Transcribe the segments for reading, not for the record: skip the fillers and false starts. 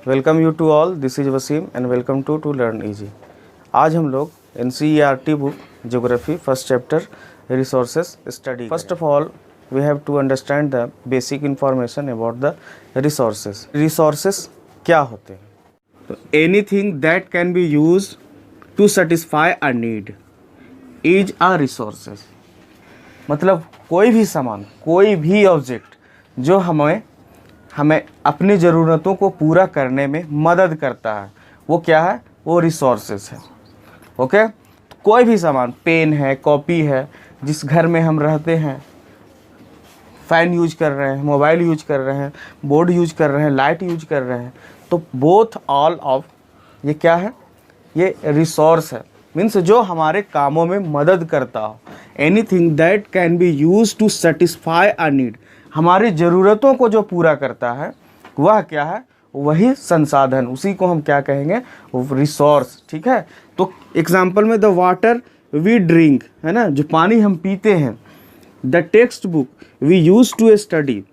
Welcome you to all, this is Wasim and welcome to learn easy. आज हम लोग NCERT book geography first chapter resources study. First of all we have to understand the basic information about the resources. Resources क्या होते हैं? तो anything that can be use to satisfy a need is a resources. मतलब कोई भी सामान, कोई भी ऑब्जेक्ट जो हमें अपनी ज़रूरतों को पूरा करने में मदद करता है, वो क्या है? वो रिसोर्सेस है। ओके, तो कोई भी सामान, पेन है, कॉपी है, जिस घर में हम रहते हैं, फ़ैन यूज कर रहे हैं, मोबाइल यूज कर रहे हैं, बोर्ड यूज कर रहे हैं, लाइट यूज कर रहे हैं, तो बोथ ऑल ऑफ ये क्या है? ये रिसोर्स है। मीन्स जो हमारे कामों में मदद करता हो। Anything that can be use to satisfy a need, हमारी ज़रूरतों को जो पूरा करता है वह क्या है? वही संसाधन, उसी को हम क्या कहेंगे? रिसोर्स। ठीक है, तो एग्जाम्पल में द वाटर वी ड्रिंक, है ना, जो पानी हम पीते हैं, the textbook we use to study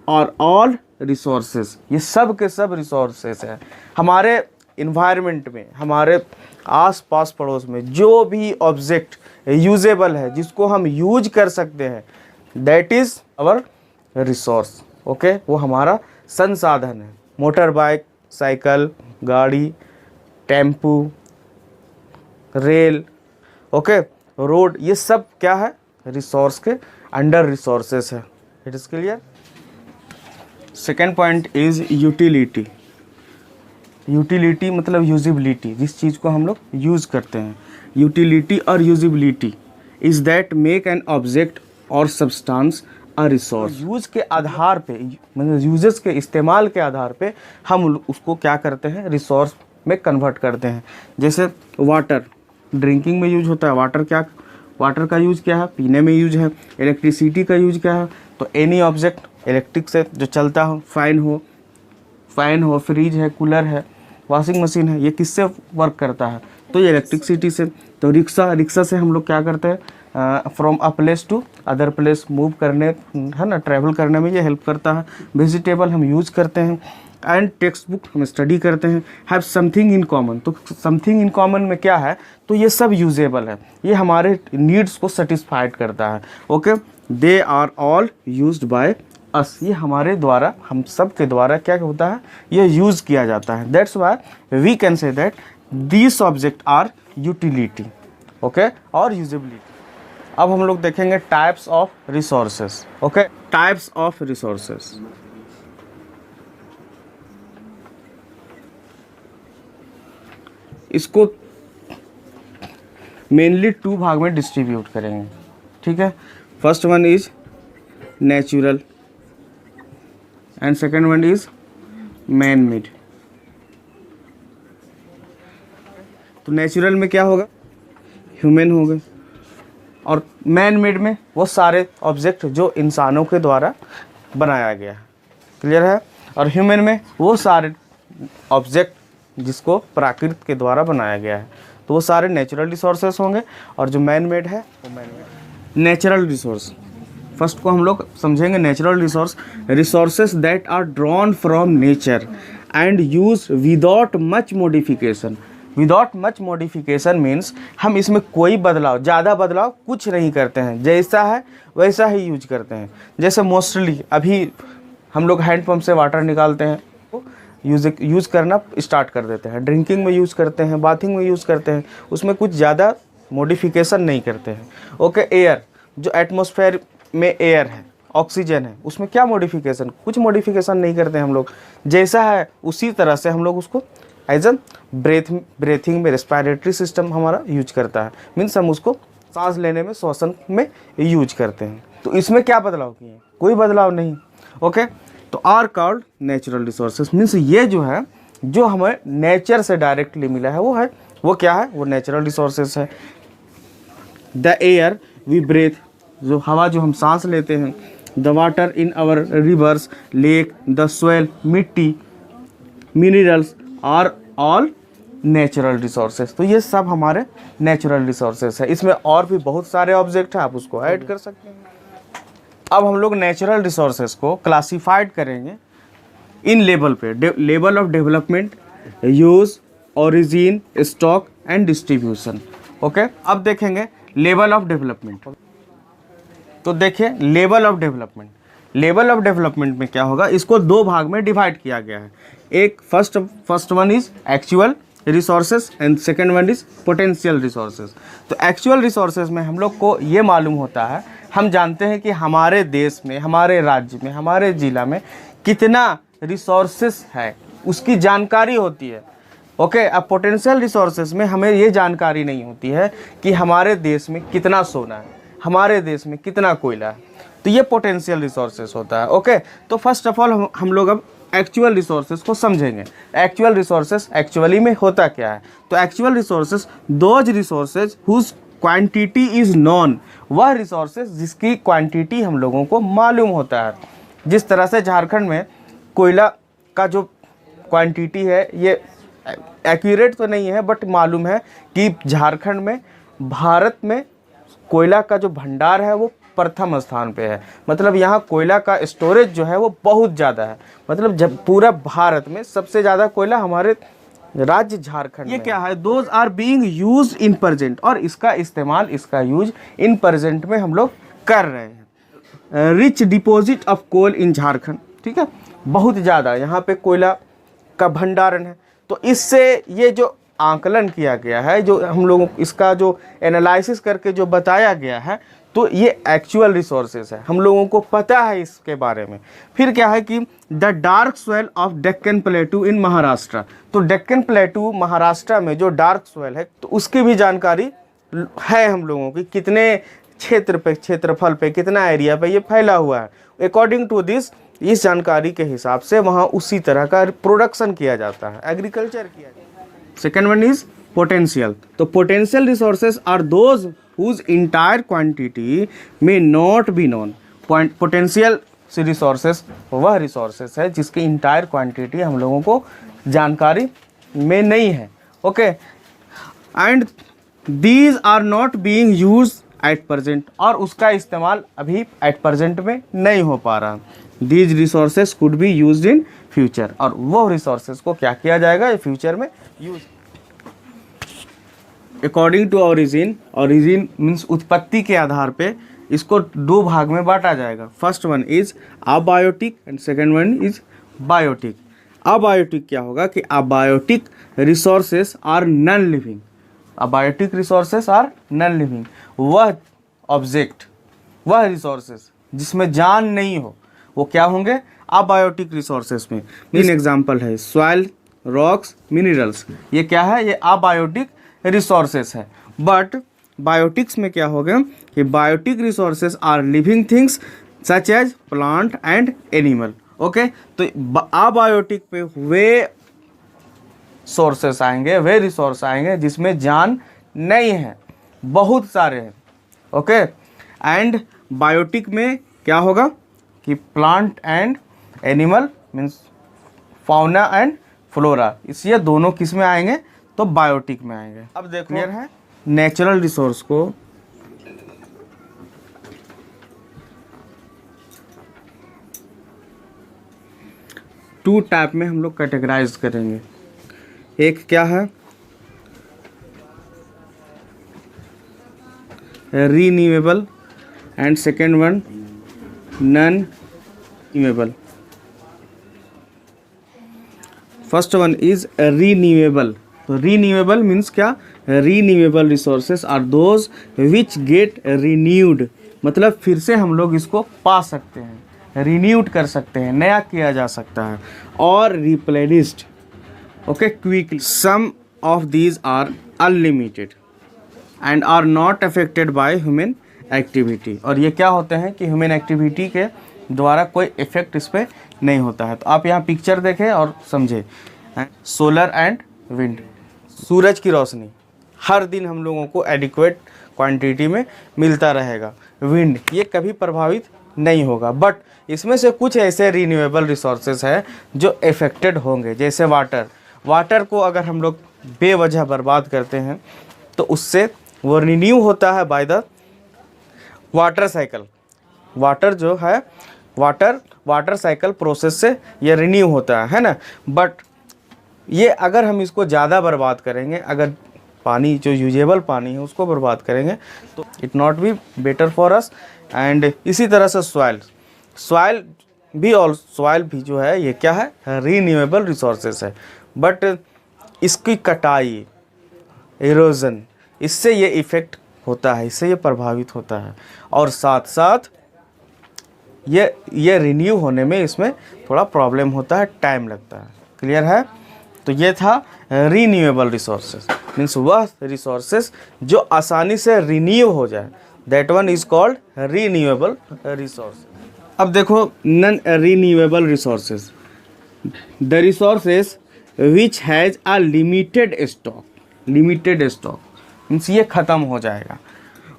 और ऑल रिसोर्सेज, ये सब के सब रिसोर्सेज हैं। हमारे इन्वायरमेंट में, हमारे आस पास पड़ोस में जो भी ऑब्जेक्ट यूजेबल है, जिसको हम यूज कर सकते हैं, that is our resource. Okay, वो हमारा संसाधन है। मोटर बाइक, साइकिल, गाड़ी, टेम्पू, रेल, ओके, रोड, ये सब क्या है? रिसोर्स के अंडर रिसोर्सेस है। It is clear. Second point is utility. Utility मतलब यूजिबिलिटी, जिस चीज़ को हम लोग यूज़ करते हैं। यूटिलिटी और usability is that make an object और सब्सटेंस अ रिसोर्स। यूज़ के आधार पे, मतलब यूजेस के इस्तेमाल के आधार पे हम उसको क्या करते हैं? रिसोर्स में कन्वर्ट करते हैं। जैसे वाटर, ड्रिंकिंग में यूज होता है। वाटर का यूज क्या है? पीने में यूज है। इलेक्ट्रिसिटी का यूज क्या है? तो एनी ऑब्जेक्ट इलेक्ट्रिक से जो चलता हो, फैन हो, फ्रिज है, कूलर है, वॉशिंग मशीन है, ये किससे वर्क करता है? तो ये इलेक्ट्रिसिटी से। तो रिक्शा से हम लोग क्या करते हैं? From a place to other place move करने, है ना, ट्रैवल करने में ये हेल्प करता है। वेजिटेबल हम यूज़ करते हैं। एंड टेक्स्ट बुक हम स्टडी करते हैं। हैव समथिंग इन कॉमन, तो समथिंग इन कॉमन में क्या है? तो ये सब यूजेबल है, ये हमारे नीड्स को सेटिस्फाइड करता है। Okay, they are all used by us, ये हमारे द्वारा, हम सब के द्वारा क्या होता है? ये यूज़ किया जाता है। That's why we can say that this object are utility, okay, और यूजेबिलिटी। अब हम लोग देखेंगे types of resources. Okay, types of resources. इसको मेनली 2 भाग में डिस्ट्रीब्यूट करेंगे। ठीक है, first one is natural and second one is man made. तो नेचुरल में क्या होगा? ह्यूमन हो गए, और मैन मेड में वो सारे ऑब्जेक्ट जो इंसानों के द्वारा बनाया गया है। क्लियर है? और ह्यूमन में वो सारे ऑब्जेक्ट जिसको प्राकृतिक के द्वारा बनाया गया है, तो वो सारे नेचुरल रिसोर्सेस होंगे। और जो मैन मेड है वो man made. Natural resource, first को हम लोग समझेंगे। Natural resources that are drawn from nature and use without much modification. Without much modification means हम इसमें कोई बदलाव, ज़्यादा बदलाव कुछ नहीं करते हैं, जैसा है वैसा ही यूज करते हैं। जैसे मोस्टली अभी हम लोग हैंडपम्प से वाटर निकालते हैं, तो यूज़ करना स्टार्ट कर देते हैं। ड्रिंकिंग में यूज़ करते हैं, बाथिंग में यूज़ करते हैं, उसमें कुछ ज़्यादा मॉडिफिकेशन नहीं करते हैं। ओके, एयर, जो एटमॉस्फेयर में एयर है, ऑक्सीजन है, उसमें क्या मॉडिफिकेशन? कुछ मॉडिफिकेशन नहीं करते हैं हम लोग, जैसा है उसी तरह से हम लोग उसको एज अ ब्रेथिंग में, रेस्पिरेटरी सिस्टम हमारा यूज करता है। मीन्स हम उसको सांस लेने में, श्वसन में यूज करते हैं। तो इसमें क्या बदलाव किए? कोई बदलाव नहीं। ओके, तो are called natural resources. Means ये जो है, जो हमें नेचर से डायरेक्टली मिला है, वो क्या है? वो नेचुरल रिसोर्सेस है। द एयर वी ब्रेथ, जो हवा जो हम सांस लेते हैं। The water in our rivers, lake, the soil, मिट्टी, minerals are all natural resources. तो ये सब हमारे नेचुरल रिसोर्सेस है। इसमें और भी बहुत सारे ऑब्जेक्ट हैं, आप उसको ऐड कर सकते हैं। अब हम लोग नेचुरल रिसोर्सेस को क्लासिफाइड करेंगे इन लेवल पे, level of development, use, origin, stock and distribution. Okay, अब देखेंगे लेवल ऑफ डेवलपमेंट। तो देखिए level of development, level of development में क्या होगा, इसको दो भाग में डिवाइड किया गया है। एक first one is actual resources and second one is potential resources. तो एक्चुअल रिसोर्सेज में हम लोग को ये मालूम होता है, हम जानते हैं कि हमारे देश में, हमारे राज्य में, हमारे ज़िला में कितना रिसोर्सेज है, उसकी जानकारी होती है। ओके, अब पोटेंशियल रिसोर्सेज में हमें ये जानकारी नहीं होती है कि हमारे देश में कितना सोना है, हमारे देश में कितना कोयला है। तो ये पोटेंशियल रिसोर्सेज होता है। ओके, तो फर्स्ट ऑफ ऑल हम लोग अब एक्चुअल रिसोर्सेज को समझेंगे। एक्चुअल रिसोर्सेज एक्चुअली में होता क्या है। तो actual resources those resources whose quantity is known, वह रिसोर्सेज जिसकी क्वांटिटी हम लोगों को मालूम होता है। जिस तरह से झारखंड में कोयला का जो क्वांटिटी है, ये एक्यूरेट तो नहीं है बट मालूम है कि झारखंड में भारत में कोयला का जो भंडार है वो प्रथम स्थान पे है। मतलब यहाँ कोयला का स्टोरेज जो है वो बहुत ज़्यादा है। मतलब जब पूरा भारत में सबसे ज़्यादा कोयला हमारे राज्य झारखंड। ये क्या है, those are being used in present, और इसका इस्तेमाल, इसका यूज इन प्रेजेंट में हम लोग कर रहे हैं। रिच डिपॉजिट ऑफ कोल इन झारखंड, ठीक है, बहुत ज़्यादा यहाँ पे कोयला का भंडारण है। तो इससे ये जो आंकलन किया गया है, जो हम लोगों इसका जो एनालिसिस करके जो बताया गया है, तो ये एक्चुअल रिसोर्सेज है, हम लोगों को पता है इसके बारे में। फिर क्या है कि the dark soil of Deccan plateau in Maharashtra. तो डेक्कन प्लेटू महाराष्ट्र में जो डार्क सॉइल है, तो उसकी भी जानकारी है हम लोगों की, कितने क्षेत्र पे, क्षेत्रफल पे, कितना एरिया पे ये फैला हुआ है। अकॉर्डिंग टू दिस, इस जानकारी के हिसाब से वहाँ उसी तरह का प्रोडक्शन किया जाता है, एग्रीकल्चर किया जाता है। Second one is potential. तो potential resources are those whose entire quantity may not be known। Potential resources वह रिसोर्सेज है जिसकी इंटायर क्वांटिटी हम लोगों को जानकारी में नहीं है। Okay, and these are not being used at present, और उसका इस्तेमाल अभी एट प्रेजेंट में नहीं हो पा रहा। These resources could be used in future, और वो रिसोर्सेज को क्या किया जाएगा फ्यूचर में use. According to origin, origin means उत्पत्ति के आधार पे इसको दो भाग में बांटा जाएगा। First one is abiotic and second one is biotic. Abiotic क्या होगा कि abiotic resources are non living. Abiotic resources are non living, वह ऑब्जेक्ट, वह रिसोर्सेस जिसमें जान नहीं हो, वो क्या होंगे अबायोटिक रिसोर्सेस में। मेन एग्जांपल है सॉइल, रॉक्स, मिनरल्स। ये क्या है, ये अबायोटिक रिसोर्सेस है। बट बायोटिक्स में क्या होगा कि biotic resources are living things such as plant and animal. Okay, तो अबायोटिक पे वे सोर्सेस आएंगे, वे रिसोर्स आएंगे जिसमें जान नहीं है, बहुत सारे हैं। ओके, एंड बायोटिक में क्या होगा कि plant and animal means fauna and flora, इसलिए दोनों किस में आएंगे तो बायोटिक में आएंगे। अब देखो क्लियर है, नेचुरल रिसोर्स को टू टाइप में हम लोग कैटेगराइज करेंगे। एक क्या है renewable and second one non renewable. First one is renewable. तो रीन्यूएबल मीन्स क्या, renewable resources are those which get renewed, मतलब फिर से हम लोग इसको पा सकते हैं, रिन्यूड कर सकते हैं, नया किया जा सकता है, और replenished okay quickly. Some of these are unlimited and are not affected by human activity. और ये क्या होते हैं कि ह्यूमन एक्टिविटी के द्वारा कोई इफेक्ट इस पर नहीं होता है। तो आप यहाँ पिक्चर देखें और समझे, सोलर एंड विंड, सूरज की रोशनी हर दिन हम लोगों को एडिक्वेट क्वांटिटी में मिलता रहेगा। विंड ये कभी प्रभावित नहीं होगा, बट इसमें से कुछ ऐसे रीन्यूएबल रिसोर्सेज है जो इफेक्टेड होंगे, जैसे वाटर। वाटर को अगर हम लोग बेवजह बर्बाद करते हैं तो उससे वो रिन्यू होता है by the water cycle. Water जो है, वाटर वाटर साइकिल प्रोसेस से ये रिन्यू होता है ना। बट ये अगर हम इसको ज़्यादा बर्बाद करेंगे, अगर पानी जो यूजेबल पानी है उसको बर्बाद करेंगे तो it not be better for us. And इसी तरह से सॉइल भी जो है ये क्या है, रीन्यूएबल रिसोर्सेस है। बट इसकी कटाई, इरोजन, इससे ये इफ़ेक्ट होता है, इससे ये प्रभावित होता है। और साथ साथ ये रिन्यू होने में इसमें थोड़ा प्रॉब्लम होता है, टाइम लगता है। क्लियर है? तो ये था रीन्यूएबल रिसोर्सेज, मीन्स वह रिसोर्सेज जो आसानी से रिन्यू हो जाए, that one is called renewable resource. अब देखो non renewable resources, the resources which has a limited stock means ये ख़त्म हो जाएगा।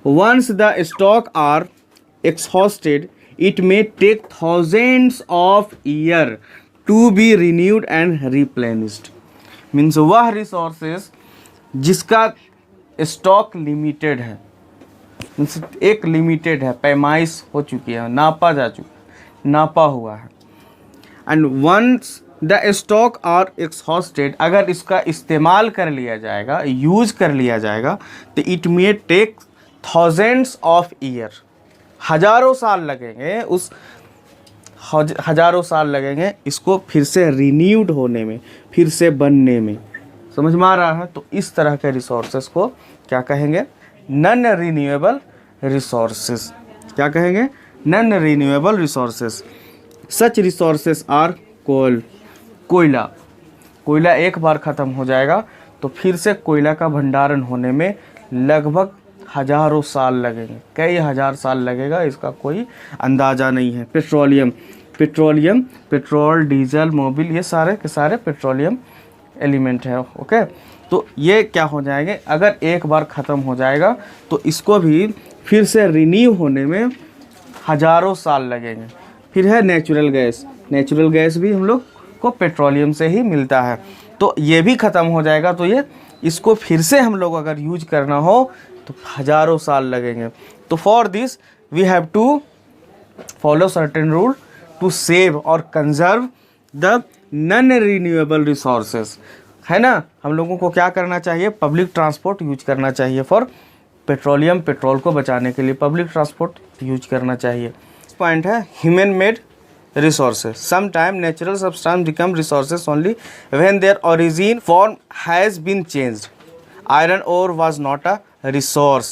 Once the stock are exhausted, it may take thousands of years to be renewed and replenished. Means वह resources जिसका stock limited है, means एक limited है, पैमाइश हो चुकी है, नापा हुआ है। And once the stock are exhausted, अगर इसका इस्तेमाल कर लिया जाएगा, यूज कर लिया जाएगा, तो it may take thousands of year, हजारों साल लगेंगे इसको फिर से रिन्यूड होने में, फिर से बनने में। समझ में आ रहा है? तो इस तरह के रिसोर्सेस को क्या कहेंगे? Non renewable resources. क्या कहेंगे? Non renewable resources. Such resources are कोयला एक बार ख़त्म हो जाएगा तो फिर से कोयला का भंडारण होने में लगभग हजारों साल लगेंगे, कई हजार साल लगेगा, इसका कोई अंदाज़ा नहीं है। पेट्रोल, डीजल, मोबिल, ये सारे के सारे पेट्रोलियम एलिमेंट है। ओके, तो ये क्या हो जाएंगे, अगर एक बार ख़त्म हो जाएगा तो इसको भी फिर से रिन्यू होने में हजारों साल लगेंगे। फिर है नेचुरल गैस भी हम लोग को पेट्रोलियम से ही मिलता है, तो ये भी ख़त्म हो जाएगा। तो ये इसको फिर से हम लोग अगर यूज करना हो तो हजारों साल लगेंगे। तो for this we have to follow certain rule to save और conserve the non renewable resources, है ना। हम लोगों को क्या करना चाहिए? पब्लिक ट्रांसपोर्ट यूज करना चाहिए फॉर पेट्रोल को बचाने के लिए पब्लिक ट्रांसपोर्ट यूज करना चाहिए। पॉइंट है human made resources. Sometimes natural substance become resources only when their origin form has been changed. Iron ore was not a resource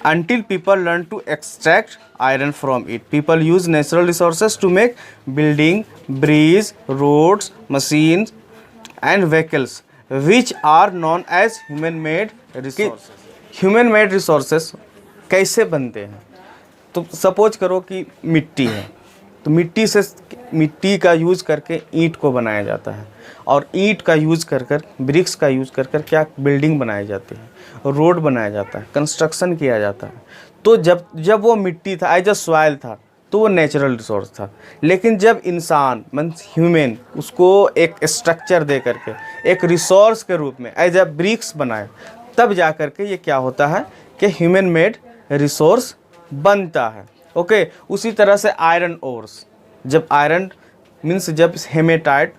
until people learned to extract iron from it. People use natural resources to make building, bridges, roads, machines and vehicles, which are known as human made resources. Human made resources कैसे बनते हैं? तो suppose करो कि मिट्टी है, तो मिट्टी का यूज़ करके ईंट को बनाया जाता है, और ईंट का यूज़ कर ब्रिक्स का यूज़ कर क्या बिल्डिंग बनाई जाती है, रोड बनाया जाता है, कंस्ट्रक्शन किया जाता है। तो जब वो मिट्टी था, एज अ सॉइल था, तो वो नेचुरल रिसोर्स था। लेकिन जब इंसान मीन्स ह्यूमन उसको एक स्ट्रक्चर दे करके एक रिसोर्स के रूप में एज अ ब्रिक्स बनाए, तब जा कर के ये क्या होता है कि ह्यूमन मेड रिसोर्स बनता है। ओके, उसी तरह से आयरन ओर्स, जब हेमेटाइट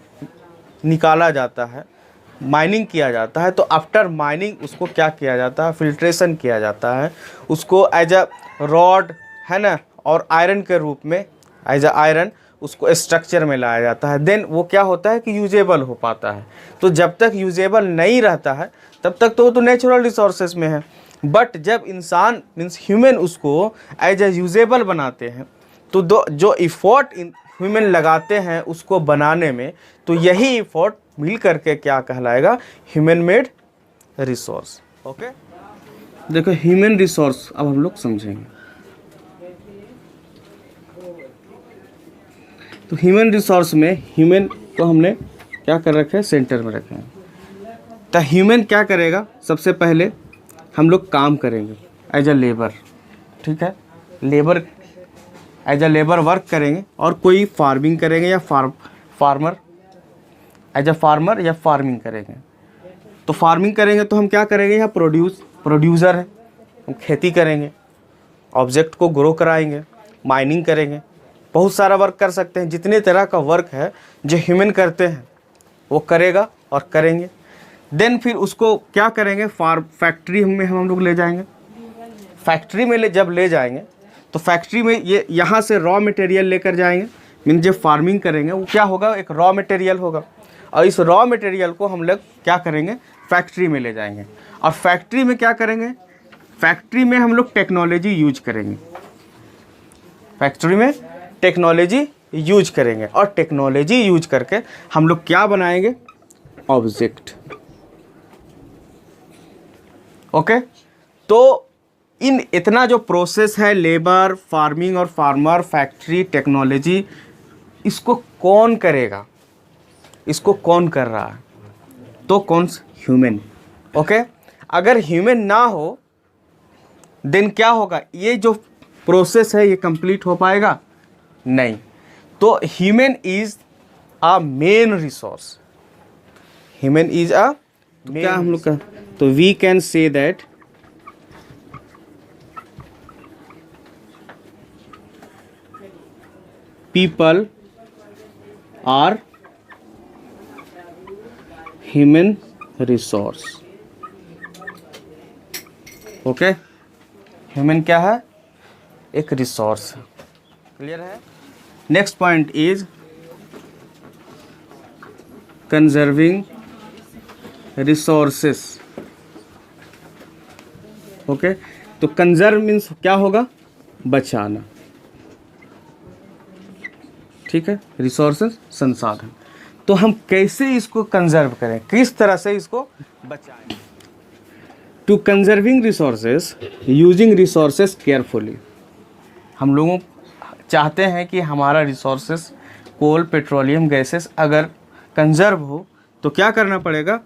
निकाला जाता है, माइनिंग किया जाता है, तो आफ्टर माइनिंग उसको क्या किया जाता है? फिल्ट्रेशन किया जाता है, उसको एज अ रॉड, है ना, और आयरन के रूप में एज अ आयरन उसको स्ट्रक्चर में लाया जाता है। देन वो क्या होता है कि यूजेबल हो पाता है। तो जब तक यूजेबल नहीं रहता है तब तक तो वो तो नेचुरल रिसोर्सेज में है। बट जब इंसान मीन्स ह्यूमन उसको एज ए यूजेबल बनाते हैं, तो जो इफ़ोर्ट ह्यूमन लगाते हैं उसको बनाने में, तो यही इफ़ोर्ट मिल करके क्या कहलाएगा? Human made resource. ओके, देखो ह्यूमन रिसोर्स अब हम लोग समझेंगे। तो ह्यूमन रिसोर्स में ह्यूमन को हमने क्या कर रखे हैं? सेंटर में रखे हैं। तो ह्यूमन क्या करेगा? सबसे पहले हम लोग काम करेंगे एज अ लेबर, ठीक है, एज अ लेबर वर्क करेंगे, और कोई फार्मिंग करेंगे या फार्मर एज अ फार्मर या फार्मिंग करेंगे। तो फार्मिंग करेंगे तो हम क्या करेंगे? यहाँ प्रोड्यूसर है, हम खेती करेंगे, ऑब्जेक्ट को ग्रो कराएंगे, माइनिंग करेंगे, बहुत सारा वर्क कर सकते हैं। जितने तरह का वर्क है जो ह्यूमन करते हैं वो करेगा और करेंगे। देन फिर उसको क्या करेंगे, फैक्ट्री में हम लोग ले जाएंगे। फैक्ट्री में जब ले जाएंगे तो फैक्ट्री में ये यहाँ से रॉ मटेरियल लेकर जाएंगे, मीन जब फार्मिंग करेंगे वो क्या होगा, एक रॉ मटेरियल होगा। और इस रॉ मटेरियल को हम लोग क्या करेंगे, फैक्ट्री में ले जाएंगे। और फैक्ट्री में क्या करेंगे, फैक्ट्री में हम लोग टेक्नोलॉजी यूज करेंगे। फैक्ट्री में टेक्नोलॉजी यूज करेंगे और टेक्नोलॉजी यूज करके हम लोग क्या बनाएंगे, ऑब्जेक्ट। ओके, तो इन इतना जो प्रोसेस है, लेबर, फार्मिंग और फार्मर, फैक्ट्री, टेक्नोलॉजी, इसको कौन करेगा, इसको कौन कर रहा है, तो कौन, ह्यूमन। ओके, अगर ह्यूमन ना हो देन क्या होगा, ये जो प्रोसेस है ये कंप्लीट हो पाएगा नहीं। तो human is a main resource, human is a, क्या हम लोग का, तो we can say that people are human resource। Okay, human क्या है, एक रिसोर्स। क्लियर है। Next point is conserving resources. Okay, तो कंजर्व मीन्स क्या होगा, बचाना। ठीक है, रिसोर्सेस संसाधन। तो हम कैसे इसको कंजर्व करें, किस तरह से इसको बचाएं। To conserving resources, using resources carefully. हम लोगों चाहते हैं कि हमारा रिसोर्सेस कोल, पेट्रोलियम, गैसेस अगर कंजर्व हो तो क्या करना पड़ेगा,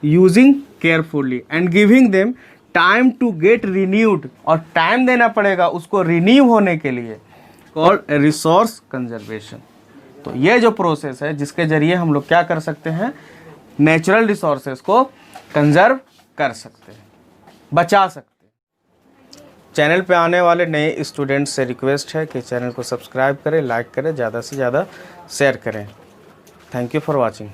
using carefully and giving them time to get renewed, और टाइम देना पड़ेगा उसको रिन्यू होने के लिए, कॉल्ड रिसोर्स कंजर्वेशन। तो ये जो प्रोसेस है जिसके जरिए हम लोग क्या कर सकते हैं, नेचुरल रिसोर्सेस को कंजर्व कर सकते हैं, बचा सकते हैं। चैनल पे आने वाले नए स्टूडेंट्स से रिक्वेस्ट है कि चैनल को सब्सक्राइब करें, लाइक करें, ज़्यादा से ज़्यादा शेयर करें। Thank you for watching.